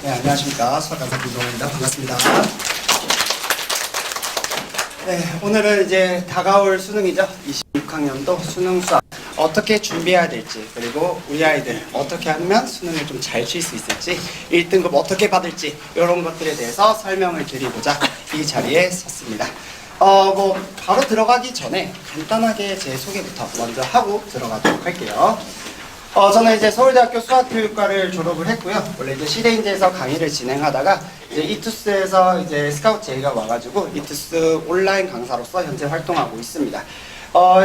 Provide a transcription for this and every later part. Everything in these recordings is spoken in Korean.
네, 안녕하십니까. 수학강사 김동호입니다. 반갑습니다. 네, 오늘은 이제 다가올 수능이죠. 26학년도 수능 수학 어떻게 준비해야 될지, 그리고 우리 아이들 어떻게 하면 수능을 좀 잘 칠 수 있을지, 1등급 어떻게 받을지 이런 것들에 대해서 설명을 드리고자 이 자리에 섰습니다. 바로 들어가기 전에 간단하게 제 소개부터 먼저 하고 들어가도록 할게요. 저는 이제 서울대학교 수학교육과를 졸업을 했고요. 원래 이제 시대인재에서 강의를 진행하다가 이제 이투스에서 이제 스카우트 제의가 와가지고 이투스 온라인 강사로서 현재 활동하고 있습니다.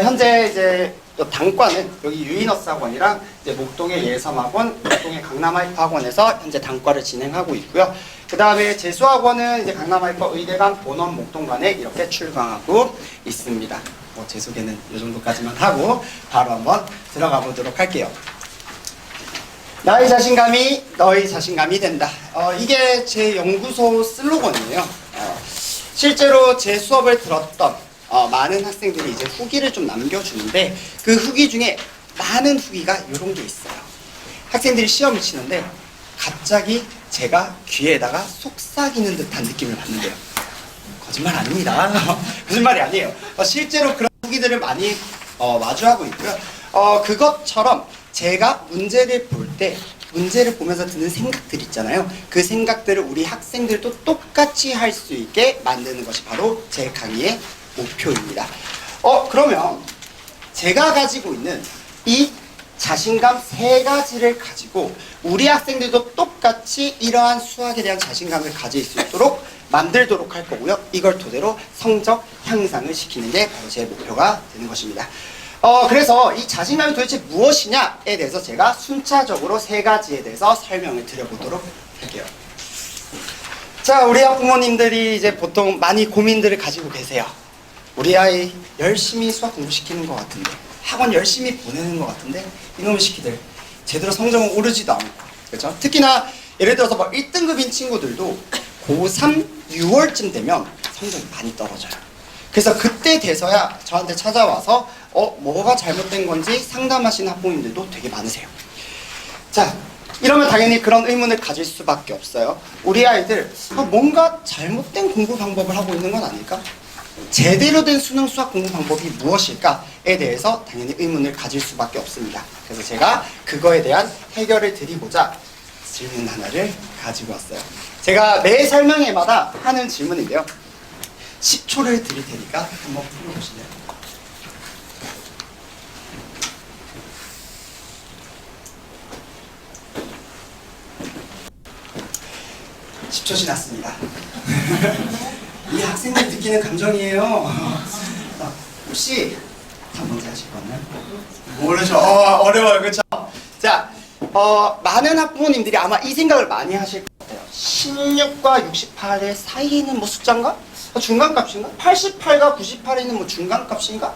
현재 이제 단과는 여기 유인어스 학원이랑 이제 목동의 예섬학원, 목동의 강남하이퍼학원에서 현재 단과를 진행하고 있고요. 그 다음에 제 수학원은 이제 강남하이퍼 의대간 본원 목동간에 이렇게 출강하고 있습니다. 제 소개는 이 정도까지만 하고 바로 한번 들어가 보도록 할게요. 나의 자신감이 너의 자신감이 된다. 이게 제 연구소 슬로건이에요. 실제로 제 수업을 들었던 많은 학생들이 이제 후기를 좀 남겨주는데 그 후기 중에 많은 후기가 이런 게 있어요. 학생들이 시험을 치는데 갑자기 제가 귀에다가 속삭이는 듯한 느낌을 받는데요. 거짓말 아닙니다. 거짓말이 아니에요. 실제로 그런 후기들을 많이 마주하고 있고요. 그것처럼 제가 문제를 볼 때 문제를 보면서 드는 생각들 있잖아요. 그 생각들을 우리 학생들도 똑같이 할 수 있게 만드는 것이 바로 제 강의의 목표입니다. 그러면 제가 가지고 있는 이 자신감 세 가지를 가지고 우리 학생들도 똑같이 이러한 수학에 대한 자신감을 가질 수 있도록 만들도록 할 거고요. 이걸 토대로 성적 향상을 시키는 게 바로 제 목표가 되는 것입니다. 그래서 이 자신감이 도대체 무엇이냐에 대해서 제가 순차적으로 세 가지에 대해서 설명을 드려보도록 할게요. 자, 우리 학부모님들이 이제 보통 많이 고민들을 가지고 계세요. 우리 아이 열심히 수학 공부시키는 것 같은데, 학원 열심히 보내는 것 같은데 이놈의 시키들 제대로 성적은 오르지도 않고, 그렇죠? 특히나 예를 들어서 1등급인 친구들도 고3 6월쯤 되면 성적이 많이 떨어져요. 그래서 그때 돼서야 저한테 찾아와서 뭐가 잘못된 건지 상담하시는 학부모님들도 되게 많으세요. 자, 이러면 당연히 그런 의문을 가질 수밖에 없어요. 우리 아이들 뭔가 잘못된 공부 방법을 하고 있는 건 아닐까? 제대로 된 수능 수학 공부 방법이 무엇일까에 대해서 당연히 의문을 가질 수밖에 없습니다. 그래서 제가 그거에 대한 해결을 드리고자 질문 하나를 가지고 왔어요. 제가 매 설명회마다 하는 질문인데요. 10초를 드릴 테니까 한번 풀어보실래요? (10초) 지났습니다. 이 학생들 느끼는 감정이에요. 혹시 다 뭔지 아실 거나요? 모르죠. 어려워요, 그렇죠? 자, 많은 학부모님들이 아마 이 생각을 많이 하실 것 같아요. 16과 68의 사이에 있는 숫자인가? 중간값인가? 88과 98에 있는 중간값인가?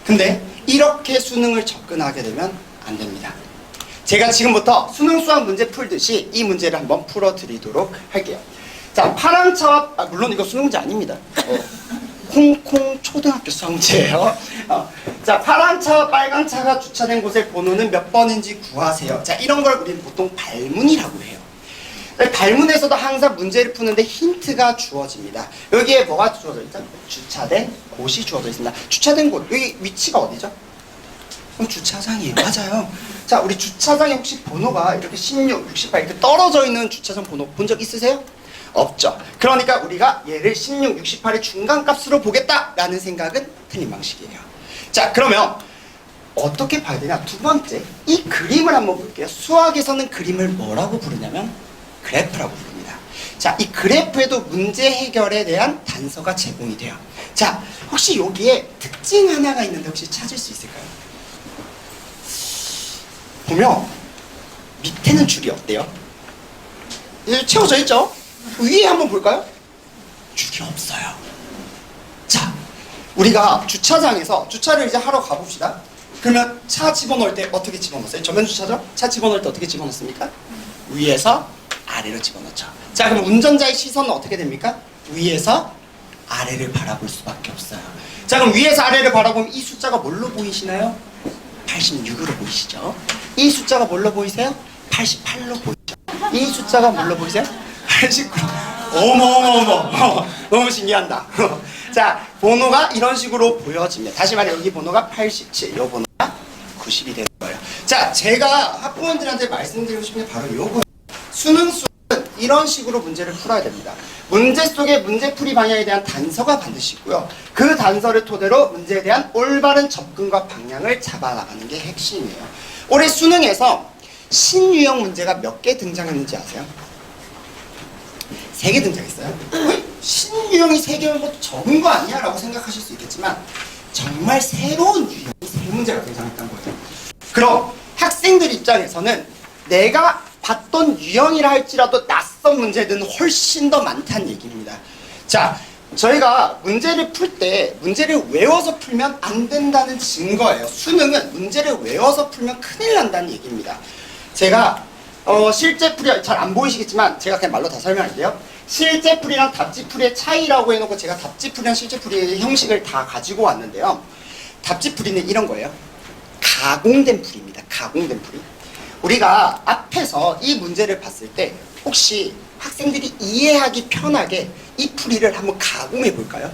근데 이렇게 수능을 접근하게 되면 안 됩니다. 제가 지금부터 수능 수학 문제 풀듯이 이 문제를 한번 풀어드리도록 할게요. 자, 파란 차와 물론 이거 수능 문제 아닙니다. 홍콩 초등학교 수학 문제예요. 자, 파란 차와 빨간 차가 주차된 곳의 번호는 몇 번인지 구하세요. 자, 이런 걸 우리는 보통 발문이라고 해요. 발문에서도 항상 문제를 푸는데 힌트가 주어집니다. 여기에 뭐가 주어져 있죠? 주차된 곳이 주어져 있습니다. 주차된 곳, 여기 위치가 어디죠? 주차장이에요. 맞아요. 자, 우리 주차장에 혹시 번호가 이렇게 16, 68 이렇게 떨어져 있는 주차장 번호 본 적 있으세요? 없죠. 그러니까 우리가 얘를 16, 68의 중간값으로 보겠다라는 생각은 틀린 방식이에요. 자, 그러면 어떻게 봐야 되냐? 두 번째, 이 그림을 한번 볼게요. 수학에서는 그림을 뭐라고 부르냐면 그래프라고 부릅니다. 자, 이 그래프에도 문제 해결에 대한 단서가 제공이 돼요. 자, 혹시 여기에 특징 하나가 있는데 혹시 찾을 수 있을까요? 보면 밑에는 줄이 어때요? 채워져 있죠? 위에 한번 볼까요? 줄이 없어요. 자, 우리가 주차장에서 주차를 이제 하러 가봅시다. 그러면 차 집어넣을 때 어떻게 집어넣었어요? 저면 주차장? 차 집어넣을 때 어떻게 집어넣습니까? 위에서 아래로 집어넣죠. 자, 그럼 운전자의 시선은 어떻게 됩니까? 위에서 아래를 바라볼 수밖에 없어요. 자, 그럼 위에서 아래를 바라보면 이 숫자가 뭘로 보이시나요? 86으로 보이시죠? 이 숫자가 뭘로 보이세요? 88로 보이죠? 이 숫자가 뭘로 보이세요? 89. 어머. 너무 신기한다. 자, 번호가 이런 식으로 보여집니다. 다시 말해 여기 번호가 87, 이 번호가 90이 되는 거예요. 자, 제가 학부모님들한테 말씀드리고 싶은 게 바로 요거. 수능 수업은 이런 식으로 문제를 풀어야 됩니다. 문제 속에 문제풀이 방향에 대한 단서가 반드시 있고요. 그 단서를 토대로 문제에 대한 올바른 접근과 방향을 잡아나가는 게 핵심이에요. 올해 수능에서 신유형 문제가 몇 개 등장했는지 아세요? 3개 등장했어요. 신유형이 3개면 뭐 적은 거 아니야? 라고 생각하실 수 있겠지만 정말 새로운 유형이 3문제가 등장했던 거예요. 그럼 학생들 입장에서는 내가 봤던 유형이라 할지라도 낯선 문제들은 훨씬 더 많다는 얘기입니다. 자, 저희가 문제를 풀 때 문제를 외워서 풀면 안 된다는 증거예요. 수능은 문제를 외워서 풀면 큰일 난다는 얘기입니다. 제가 실제 풀이 잘 안 보이시겠지만 제가 그냥 말로 다 설명할게요. 실제 풀이랑 답지 풀이의 차이라고 해놓고 제가 답지 풀이랑 실제 풀이의 형식을 다 가지고 왔는데요. 답지 풀이는 이런 거예요. 가공된 풀이입니다. 가공된 풀이. 우리가 앞에서 이 문제를 봤을 때 혹시 학생들이 이해하기 편하게 이 풀이를 한번 가공해 볼까요?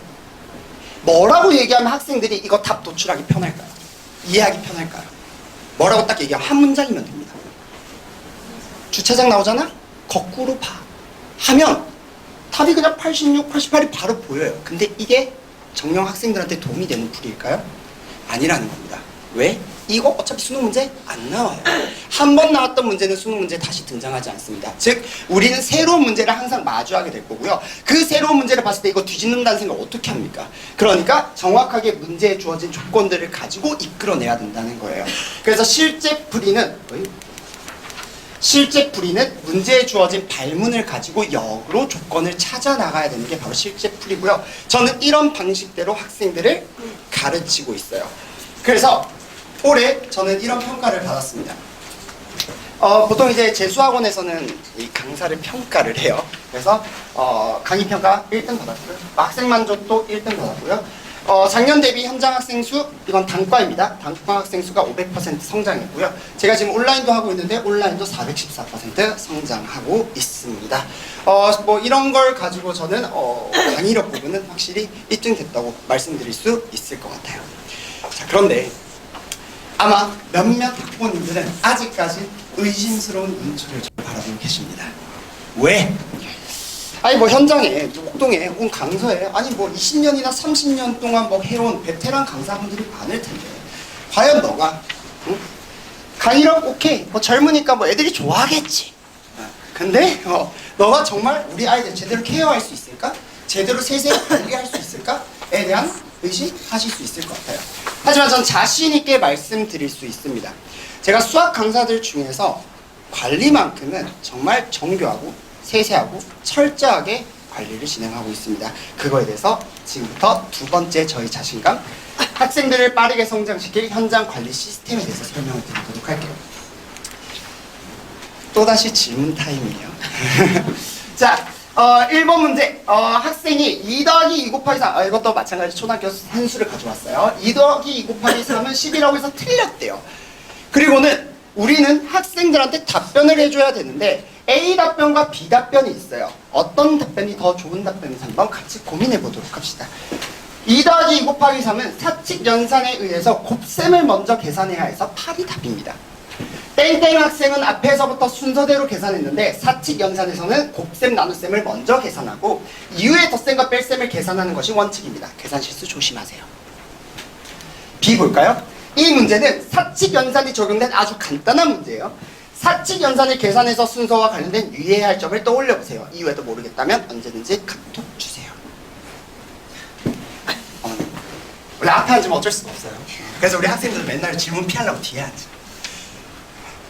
뭐라고 얘기하면 학생들이 이거 답 도출하기 편할까요? 이해하기 편할까요? 뭐라고 딱 얘기하면 한 문장이면 됩니다. 주차장 나오잖아? 거꾸로 봐. 하면 답이 그냥 86, 88이 바로 보여요. 근데 이게 정녕 학생들한테 도움이 되는 풀이일까요? 아니라는 겁니다. 왜? 이거 어차피 수능 문제 안 나와요. 한 번 나왔던 문제는 수능 문제에 다시 등장하지 않습니다. 즉 우리는 새로운 문제를 항상 마주하게 될 거고요. 그 새로운 문제를 봤을 때 이거 뒤집는다는 생각 어떻게 합니까? 그러니까 정확하게 문제에 주어진 조건들을 가지고 이끌어내야 된다는 거예요. 그래서 실제 풀이는 문제에 주어진 발문을 가지고 역으로 조건을 찾아 나가야 되는 게 바로 실제 풀이고요. 저는 이런 방식대로 학생들을 가르치고 있어요. 그래서 올해 저는 이런 평가를 받았습니다. 보통 이제 제 수학원에서는 이 강사를 평가를 해요. 그래서 강의 평가 1등 받았고요. 학생 만족도 1등 받았고요. 작년 대비 현장 학생 수, 이건 단과입니다. 단과 학생 수가 500% 성장했고요. 제가 지금 온라인도 하고 있는데 온라인도 414% 성장하고 있습니다. 뭐 이런 걸 가지고 저는 강의력 부분은 확실히 1등 됐다고 말씀드릴 수 있을 것 같아요. 자, 그런데 아마 몇몇 학부모님들은 아직까지 의심스러운 눈초리를 바라보고 계십니다. 왜? 아니 뭐 현장에, 목동에, 혹은 강서에 아니 뭐 20년이나 30년 동안 뭐 해온 베테랑 강사분들이 많을 텐데 과연 너가 강의력 오케이 뭐 젊으니까 뭐 애들이 좋아하겠지. 근데 너가 정말 우리 아이들 제대로 케어할 수 있을까? 제대로 세세히 관리할 수 있을까? 에 대한 의심하실 수 있을 것 같아요. 하지만 전 자신 있게 말씀드릴 수 있습니다. 제가 수학 강사들 중에서 관리만큼은 정말 정교하고 세세하고 철저하게 관리를 진행하고 있습니다. 그거에 대해서 지금부터 두 번째 저희 자신감, 학생들을 빠르게 성장시킬 현장 관리 시스템에 대해서 설명을 드리도록 할게요. 또다시 질문 타임이에요. 자, 1번 문제. 학생이 2 더하기 2 곱하기 3, 이것도 마찬가지 초등학교 산수를 가져왔어요. 2 더하기 2 곱하기 3은 10이라고 해서 틀렸대요. 그리고는 우리는 학생들한테 답변을 해줘야 되는데 A 답변과 B 답변이 있어요. 어떤 답변이 더 좋은 답변인지 한번 같이 고민해 보도록 합시다. 2 더하기 2 곱하기 3은 사칙 연산에 의해서 곱셈을 먼저 계산해야 해서 8이 답입니다. 땡땡 학생은 앞에서부터 순서대로 계산했는데 사칙 연산에서는 곱셈 나눗셈을 먼저 계산하고 이후에 덧셈과 뺄셈을 계산하는 것이 원칙입니다. 계산 실수 조심하세요. B 볼까요? 이 문제는 사칙 연산이 적용된 아주 간단한 문제예요. 사칙 연산을 계산해서 순서와 관련된 유의해야 할 점을 떠올려 보세요. 이후에도 모르겠다면 언제든지 카톡 주세요. 원래 앞에 앉으면 어쩔 수가 없어요. 그래서 우리 학생들은 맨날 질문 피하려고 뒤에 앉아.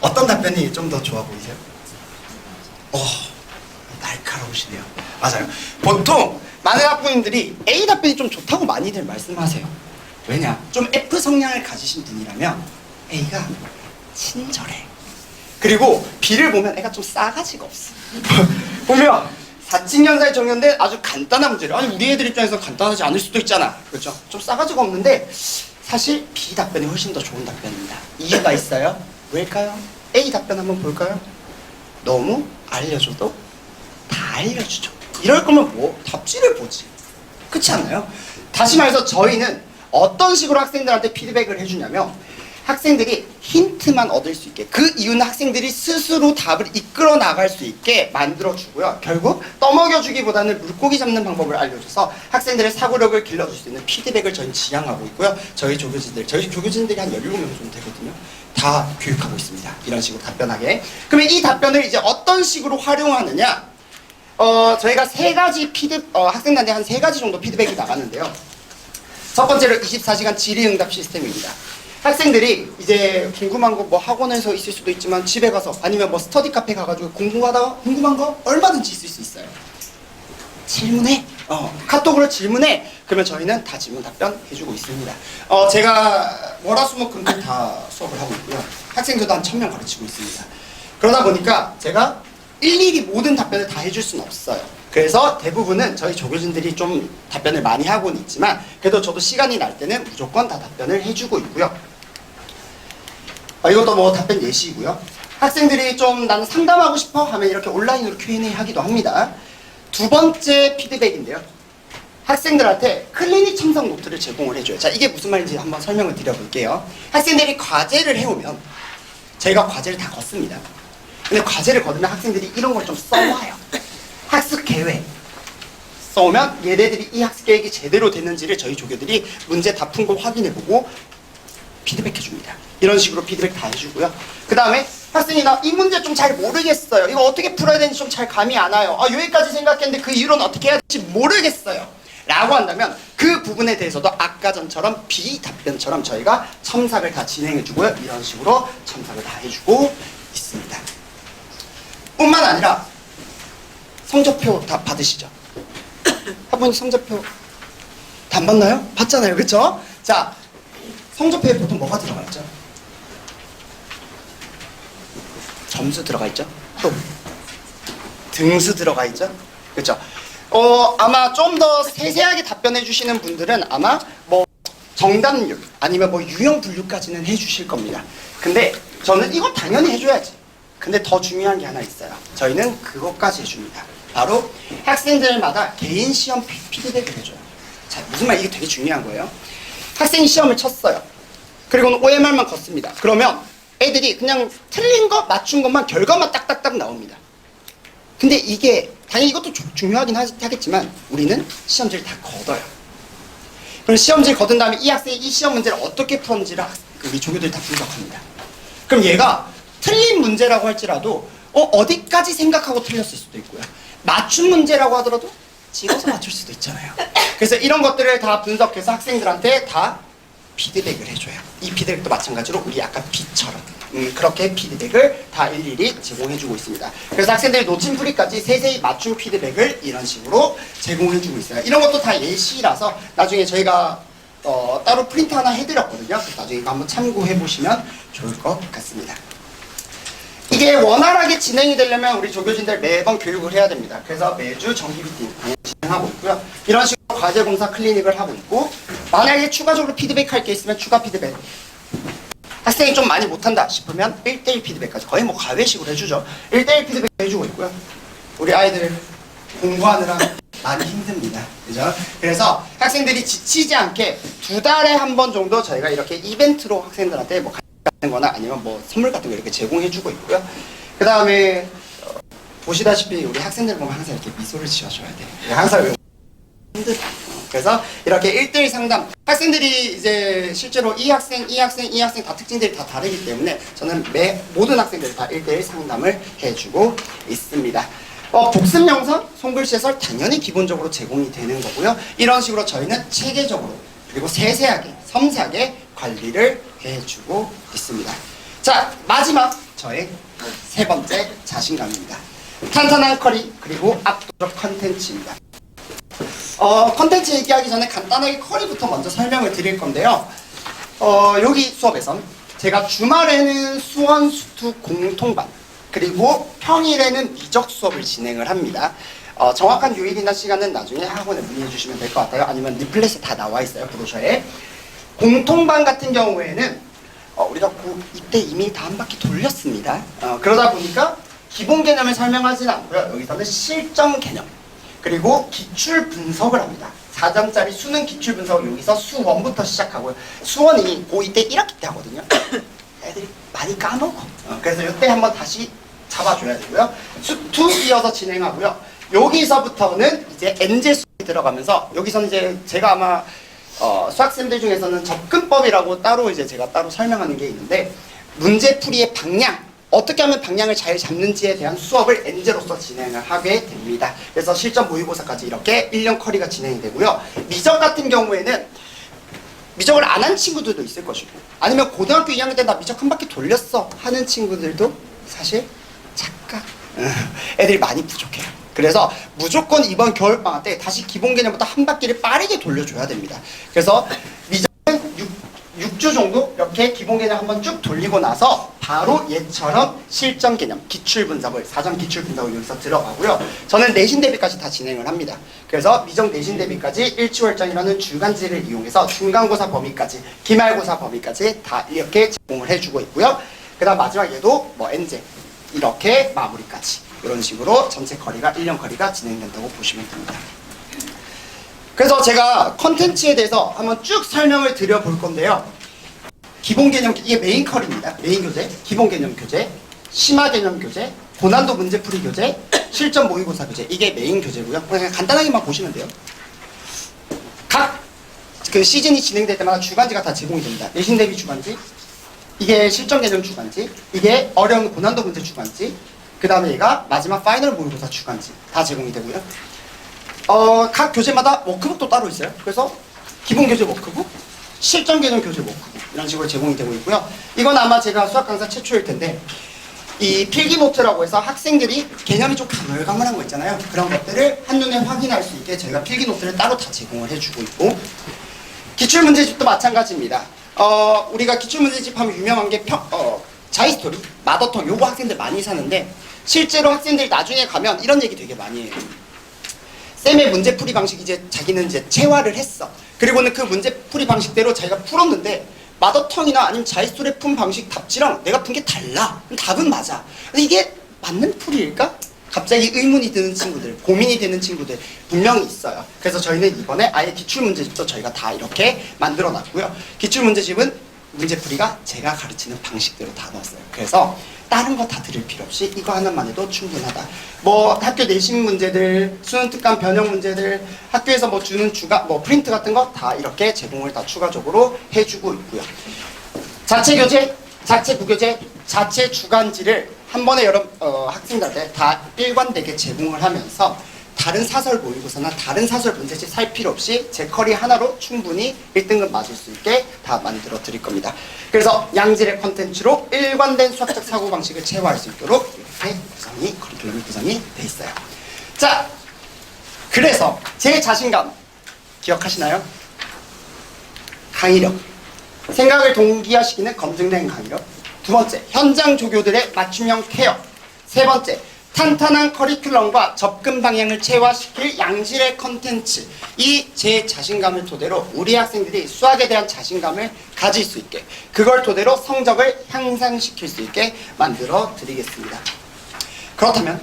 어떤 답변이 좀 더 좋아 보이세요? 날카로우시네요. 맞아요. 보통 많은 학부모님들이 A 답변이 좀 좋다고 많이들 말씀하세요. 왜냐? 좀 F 성향을 가지신 분이라면 A가 친절해. 그리고 B를 보면 애가 좀 싸가지가 없어. 보면 사칙연산에 적용된 아주 간단한 문제를, 아니 우리 애들 입장에서 간단하지 않을 수도 있잖아. 그렇죠? 좀 싸가지가 없는데 사실 B 답변이 훨씬 더 좋은 답변입니다. 이유가 있어요. 왜일까요? A 답변 한번 볼까요? 너무 알려줘도 다 알려주죠. 이럴 거면 뭐 답지를 보지. 그렇지 않나요? 다시 말해서 저희는 어떤 식으로 학생들한테 피드백을 해주냐면 학생들이 힌트만 얻을 수 있게, 그 이유는 학생들이 스스로 답을 이끌어 나갈 수 있게 만들어주고요. 결국 떠먹여주기보다는 물고기 잡는 방법을 알려줘서 학생들의 사고력을 길러줄 수 있는 피드백을 저희는 지향하고 있고요. 저희 조교진들이 한 17명 정도 되거든요. 다 교육하고 있습니다. 이런 식으로 답변하게. 그러면 이 답변을 이제 어떤 식으로 활용하느냐? 저희가 학생들한테 한 3가지 정도 피드백이 나갔는데요. 첫 번째로 24시간 질의응답 시스템입니다. 학생들이 이제 궁금한 거 뭐 학원에서 있을 수도 있지만 집에 가서 아니면 뭐 스터디 카페 가가지고 궁금하다가 궁금한 거 얼마든지 있을 수 있어요. 질문해. 카톡으로 질문해. 그러면 저희는 다 질문 답변 해주고 있습니다. 제가 월화수목금토 다 수업을 하고 있고요. 학생들도 한 1000명 가르치고 있습니다. 그러다 보니까 제가 일일이 모든 답변을 다 해줄 수는 없어요. 그래서 대부분은 저희 조교진들이 좀 답변을 많이 하고는 있지만 그래도 저도 시간이 날 때는 무조건 다 답변을 해주고 있고요. 이것도 뭐 답변 예시이고요. 학생들이 좀 나는 상담하고 싶어 하면 이렇게 온라인으로 Q&A 하기도 합니다. 두 번째 피드백인데요. 학생들한테 클리닉 첨삭 노트를 제공을 해줘요. 자, 이게 무슨 말인지 한번 설명을 드려볼게요. 학생들이 과제를 해오면 저희가 과제를 다 걷습니다. 근데 과제를 거두면 학생들이 이런 걸 좀 써와요. 학습 계획 써오면 얘네들이 이 학습 계획이 제대로 됐는지를 저희 조교들이 문제 다 푼 거 확인해보고 피드백 해줍니다. 이런 식으로 피드백 다 해주고요. 그 다음에 학생이 나 이 문제 좀 잘 모르겠어요. 이거 어떻게 풀어야 되는지 좀 잘 감이 안 와요. 여기까지 생각했는데 그 이유는 어떻게 해야 될지 모르겠어요. 라고 한다면 그 부분에 대해서도 아까 전처럼 비답변처럼 저희가 첨삭을 다 진행해주고요. 이런 식으로 첨삭을 다 해주고 있습니다. 뿐만 아니라 성적표 다 받으시죠? 학부모님 성적표 다 안 받나요? 받잖아요. 그쵸? 자, 성적표에 보통 뭐가 들어가 있죠? 점수 들어가 있죠? 또 등수 들어가 있죠? 그쵸? 아마 좀 더 세세하게 답변해 주시는 분들은 아마 뭐 정답률 아니면 뭐 유형 분류까지는 해주실 겁니다. 근데 저는 이거 당연히 해줘야지. 근데 더 중요한 게 하나 있어요. 저희는 그것까지 해줍니다. 바로 학생들마다 개인 시험 피드백을 해줘요. 자, 무슨 말, 이게 되게 중요한 거예요. 학생이 시험을 쳤어요. 그리고는 OMR만 걷습니다. 그러면 애들이 그냥 틀린 거 맞춘 것만 결과만 딱딱딱 나옵니다. 근데 이게 당연히 이것도 중요하긴 하겠지만 우리는 시험지를 다 걷어요. 그럼 시험지를 걷은 다음에 이 학생이 이 시험 문제를 어떻게 풀었는지를 우리 조교들이 다 분석합니다. 그럼 얘가 틀린 문제라고 할지라도 어디까지 생각하고 틀렸을 수도 있고요. 맞춘 문제라고 하더라도 찍어서 맞출 수도 있잖아요. 그래서 이런 것들을 다 분석해서 학생들한테 다 피드백을 해줘요. 이 피드백도 마찬가지로 우리 아까 B처럼 그렇게 피드백을 다 일일이 제공해주고 있습니다. 그래서 학생들이 놓친 풀이까지 세세히 맞춤 피드백을 이런 식으로 제공해주고 있어요. 이런 것도 다 예시라서 나중에 저희가 따로 프린트 하나 해드렸거든요. 그래서 나중에 이거 한번 참고해보시면 좋을 것 같습니다. 이게 원활하게 진행이 되려면 우리 조교진들 매번 교육을 해야 됩니다. 그래서 매주 정기 미팅 진행하고 있고요. 이런 식으로 과제 공사 클리닉을 하고 있고, 만약에 추가적으로 피드백할 게 있으면 추가 피드백, 학생이 좀 많이 못한다 싶으면 1대1 피드백까지 거의 뭐 가외식으로 해주죠. 1대1 피드백 해주고 있고요. 우리 아이들 공부하느라 많이 힘듭니다. 그죠? 그래서 학생들이 지치지 않게 2달에 한 번 정도 저희가 이렇게 이벤트로 학생들한테 뭐 같은 거나 아니면 뭐 선물 같은 거 이렇게 제공해주고 있고요. 그 다음에 보시다시피 우리 학생들 보면 항상 이렇게 미소를 지어줘야 돼. 항상 힘들다. 그래서 이렇게 1대1 상담, 학생들이 이제 실제로 이 학생 다 특징들이 다 다르기 때문에 저는 모든 학생들 다 1대1 상담을 해주고 있습니다. 복습 영상, 손글씨 해설 당연히 기본적으로 제공이 되는 거고요. 이런 식으로 저희는 체계적으로 그리고 세세하게 섬세하게 관리를 해주고 있습니다. 자, 마지막 저의 3번째 자신감입니다. 탄탄한 커리 그리고 압도적 컨텐츠입니다. 컨텐츠 얘기하기 전에 간단하게 커리부터 먼저 설명을 드릴 건데요. 여기 수업에선 제가 주말에는 수원 수투 공통반 그리고 평일에는 미적 수업을 진행을 합니다. 정확한 요일이나 시간은 나중에 학원에 문의해 주시면 될 것 같아요. 아니면 리플렛에 다 나와 있어요, 브로셔에. 공통반 같은 경우에는 우리가 이때 이미 다 한 바퀴 돌렸습니다. 그러다 보니까 기본 개념을 설명하지는 않고요. 여기서는 실전 개념 그리고 기출 분석을 합니다. 4점짜리 수능 기출 분석을 여기서 수1부터 시작하고요. 수1이 고2 때 1학기 때 하거든요. 애들이 많이 까먹어. 그래서 이때 한번 다시 잡아줘야 되고요. 수2 이어서 진행하고요. 여기서부터는 이제 엔제 수업이 들어가면서 여기서는 이제 제가 아마 수학생들 중에서는 접근법이라고 따로 이제 제가 따로 설명하는 게 있는데 문제풀이의 방향 어떻게 하면 방향을 잘 잡는지에 대한 수업을 엔제로서 진행을 하게 됩니다. 그래서 실전 모의고사까지 이렇게 1년 커리가 진행이 되고요. 미적 같은 경우에는 미적을 안 한 친구들도 있을 것이고 아니면 고등학교 2학년 때 나 미적 한 바퀴 돌렸어 하는 친구들도 사실 착각 애들이 많이 부족해요. 그래서 무조건 이번 겨울방학 때 다시 기본 개념부터 한 바퀴를 빠르게 돌려줘야 됩니다. 그래서 미적은 6주 정도 이렇게 기본 개념 한번 쭉 돌리고 나서 바로 얘처럼 실전 개념, 기출 분석을 4점 기출 분석을 여기서 들어가고요. 저는 내신 대비까지 다 진행을 합니다. 그래서 미적 내신 대비까지 일치월장이라는 주간지를 이용해서 중간고사 범위까지, 기말고사 범위까지 다 이렇게 제공을 해주고 있고요. 그다음 마지막 얘도 뭐 엔제 이렇게 마무리까지 이런 식으로 전체 커리가 1년 커리가 진행된다고 보시면 됩니다. 그래서 제가 컨텐츠에 대해서 한번 쭉 설명을 드려볼 건데요. 기본 개념, 이게 메인 커리입니다. 메인 교재, 기본 개념 교재, 심화 개념 교재, 고난도 문제풀이 교재, 실전 모의고사 교재. 이게 메인 교재고요. 그냥 간단하게만 보시면 돼요. 각 그 시즌이 진행될 때마다 주간지가 다 제공이 됩니다. 내신 대비 주간지, 이게 실전 개념 주간지, 이게 어려운 고난도 문제 주간지, 그 다음에 얘가 마지막 파이널 모의고사 주간지 다 제공이 되고요. 각 교재마다 워크북도 따로 있어요. 그래서 기본 교재 워크북, 실전 개념 교재 워크북 이런 식으로 제공이 되고 있고요. 이건 아마 제가 수학 강사 최초일 텐데 이 필기노트라고 해서 학생들이 개념이 좀 가물가물한 거 있잖아요. 그런 것들을 한눈에 확인할 수 있게 저희가 필기노트를 따로 다 제공을 해주고 있고 기출문제집도 마찬가지입니다. 우리가 기출문제집 하면 유명한 게 자이스토리, 마더텅 요거 학생들 많이 사는데 실제로 학생들이 나중에 가면 이런 얘기 되게 많이 해요. 쌤의 문제풀이 방식 이제 자기는 이제 체화를 했어. 그리고는 그 문제풀이 방식대로 자기가 풀었는데 마더텅이나 아니면 자이스토리 푼 방식 답지랑 내가 푼 게 달라. 그럼 답은 맞아. 근데 이게 맞는 풀이일까? 갑자기 의문이 드는 친구들, 고민이 되는 친구들 분명히 있어요. 그래서 저희는 이번에 아예 기출문제집도 저희가 다 이렇게 만들어 놨고요. 기출문제집은 문제풀이가 제가 가르치는 방식대로 다 넣었어요. 그래서 다른 거 다 드릴 필요 없이 이거 하나만 해도 충분하다. 뭐 학교 내신 문제들, 수능 특강 변형 문제들, 학교에서 뭐 주는 뭐 프린트 같은 거 다 이렇게 제공을 다 추가적으로 해주고 있고요. 자체 교재, 자체 부교재, 자체 주간지를 한 번에 여러 학생들한테 다 일관되게 제공을 하면서 다른 사설 모의고사나 다른 사설 문제집 살 필요 없이 제 커리 하나로 충분히 1등급 맞을 수 있게 다 만들어 드릴 겁니다. 그래서 양질의 컨텐츠로 일관된 수학적 사고방식을 체화할 수 있도록 이렇게 구성이, 커리큘럼이 구성이 돼 있어요. 자, 그래서 제 자신감 기억하시나요? 강의력. 생각을 동기화시키는 검증된 강의력. 두 번째, 현장 조교들의 맞춤형 케어. 세 번째, 탄탄한 커리큘럼과 접근 방향을 체화시킬 양질의 컨텐츠. 이 제 자신감을 토대로 우리 학생들이 수학에 대한 자신감을 가질 수 있게, 그걸 토대로 성적을 향상시킬 수 있게 만들어 드리겠습니다. 그렇다면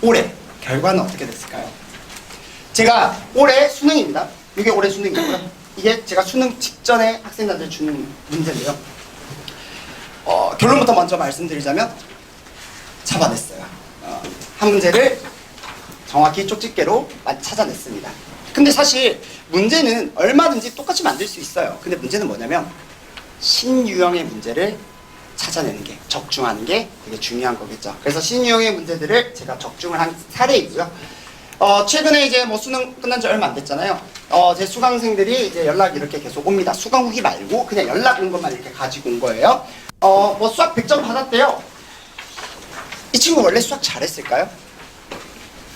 올해 결과는 어떻게 됐을까요? 제가 올해 수능입니다. 이게 올해 수능이고요. 이게 제가 수능 직전에 학생들한테 주는 문제인데요. 결론부터 먼저 말씀드리자면 잡아냈어요. 한 문제를 정확히 쪽집게로 찾아냈습니다. 근데 사실 문제는 얼마든지 똑같이 만들 수 있어요. 근데 문제는 뭐냐면 신유형의 문제를 찾아내는 게, 적중하는 게 되게 중요한 거겠죠. 그래서 신유형의 문제들을 제가 적중을 한 사례이고요. 최근에 이제 뭐 수능 끝난 지 얼마 안 됐잖아요. 제 수강생들이 이제 연락이 이렇게 계속 옵니다. 수강 후기 말고 그냥 연락 온 것만 이렇게 가지고 온 거예요. 뭐 수학 100점 받았대요. 이 친구 원래 수학 잘했을까요?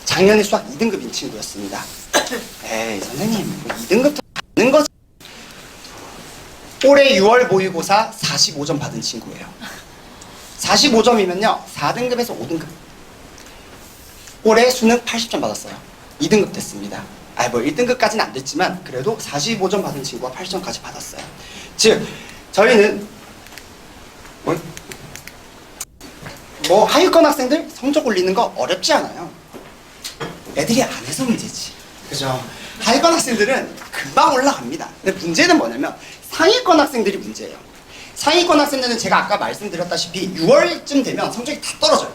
작년에 수학 2등급인 친구였습니다. 에이 선생님 뭐 2등급 받는 거지. 올해 6월 모의고사 45점 받은 친구예요. 45점이면요 4등급에서 5등급. 올해 수능 80점 받았어요. 2등급 됐습니다. 뭐 1등급까지는 안 됐지만 그래도 45점 받은 친구가 80점까지 받았어요. 즉 저희는 그리고 하위권 학생들 성적 올리는 거 어렵지 않아요. 애들이 안 해서 문제지. 그죠? 하위권 학생들은 금방 올라갑니다. 근데 문제는 뭐냐면 상위권 학생들이 문제예요. 상위권 학생들은 제가 아까 말씀드렸다시피 6월쯤 되면 성적이 다 떨어져요.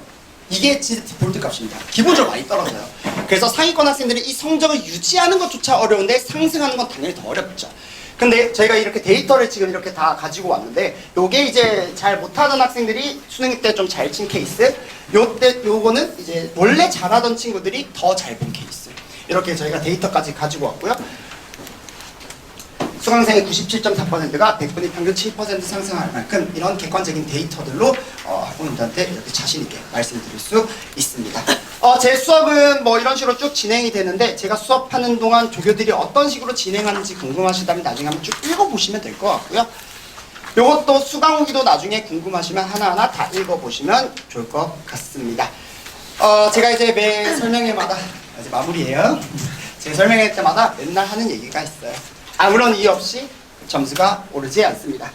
이게 진짜 디폴트 값입니다. 기본적으로 많이 떨어져요. 그래서 상위권 학생들이 이 성적을 유지하는 것조차 어려운데 상승하는 건 당연히 더 어렵죠. 근데 저희가 이렇게 데이터를 지금 이렇게 다 가지고 왔는데 요게 이제 잘 못하던 학생들이 수능 때 좀 잘 친 케이스, 요거는 이제 원래 잘하던 친구들이 더 잘 본 케이스. 이렇게 저희가 데이터까지 가지고 왔고요. 수강생의 97.4%가 100분위 평균 7% 상승할 만큼 이런 객관적인 데이터들로 학부모님들한테 이렇게 자신있게 말씀드릴 수 있습니다. 제 수업은 뭐 이런 식으로 쭉 진행이 되는데 제가 수업하는 동안 조교들이 어떤 식으로 진행하는지 궁금하시다면 나중에 한번 쭉 읽어보시면 될 것 같고요. 요것도 수강 후기도 나중에 궁금하시면 하나하나 다 읽어보시면 좋을 것 같습니다. 제가 이제 매 설명회마다 이제 마무리예요. 제 설명회 때마다 맨날 하는 얘기가 있어요. 아무런 이유 없이 점수가 오르지 않습니다.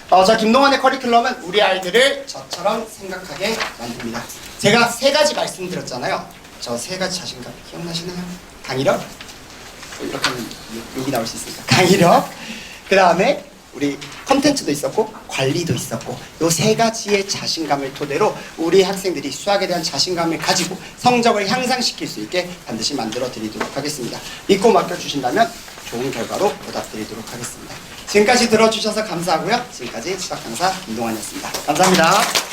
저 김동완의 커리큘럼은 우리 아이들을 저처럼 생각하게 만듭니다. 제가 3가지 말씀드렸잖아요. 저 3가지 자신감 기억나시나요? 강의력? 이렇게 하면 여기 나올 수 있으니까 강의력, 그 다음에 우리 컨텐츠도 있었고 관리도 있었고 요 3가지의 자신감을 토대로 우리 학생들이 수학에 대한 자신감을 가지고 성적을 향상시킬 수 있게 반드시 만들어 드리도록 하겠습니다. 믿고 맡겨주신다면 좋은 결과로 보답드리도록 하겠습니다. 지금까지 들어주셔서 감사하고요. 지금까지 수학 강사 김동완이었습니다. 감사합니다.